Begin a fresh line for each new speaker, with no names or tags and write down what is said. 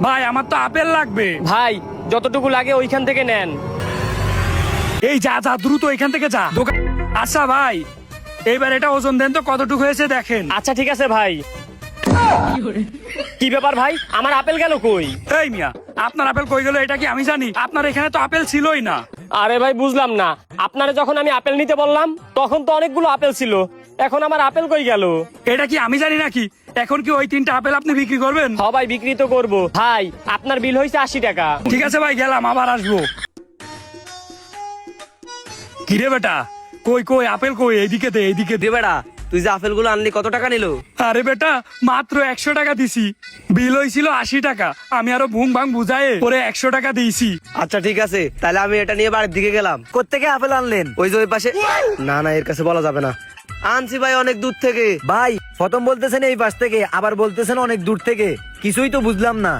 ভাই আমার তো আপেল লাগবে।
ভাই যতটুকু লাগে ওইখান থেকে নেন।
এই যা যা দ্রুত এখান থেকে যা দোকান। আচ্ছা ভাই এইবার এটা ওজন দেন তো কতটুকু হয়েছে দেখেন।
আচ্ছা ঠিক আছে ভাই। কি ব্যাপার ভাই, আমার আপেল গেল কই?
এই মিয়া আপনার আপেল কই গেল এটা কি আমি জানি? আপনার এখানে তো আপেল ছিলই না।
আরে ভাই বুঝলাম না, আপনারে যখন আমি আপেল নিতে বললাম তখন তো অনেকগুলো আপেল ছিল, এখন আমার আপেল কই গেল?
এটা কি আমি জানি নাকি? এখন কি ওই 3টা আপেল আপনি বিক্রি করবেন?
সবাই বিক্রি তো করবো ভাই, আপনার বিল হয়েছে 80 টাকা।
ঠিক আছে ভাই গেলাম, আবার আসবো। কিরে বেটা কই কই আপেল কই? এইদিকে দে এইদিকে দে।
বেড়া তুই যে আপেল গুলো আনলি কত টাকা নিল?
আরে বেটা মাত্র 100 টাকা দিছি, বিল হয়েছিল 80 টাকা, আমি আরো ভুং ভাং বুঝায়ে পরে 100 টাকা দিয়েছি।
আচ্ছা ঠিক আছে, তাহলে আমি এটা নিয়ে বাড়ির দিকে গেলাম।
কোত্থেকে আপেল আনলেন?
ওই যে ওই পাশে। না না, এর কাছে বলা যাবে না। আনছি ভাই অনেক দূর থেকে।
ভাই প্রথম বলতেছেন এই পাশ থেকে, আবার বলতেছেন অনেক দূর থেকে, কিছুই তো বুঝলাম না।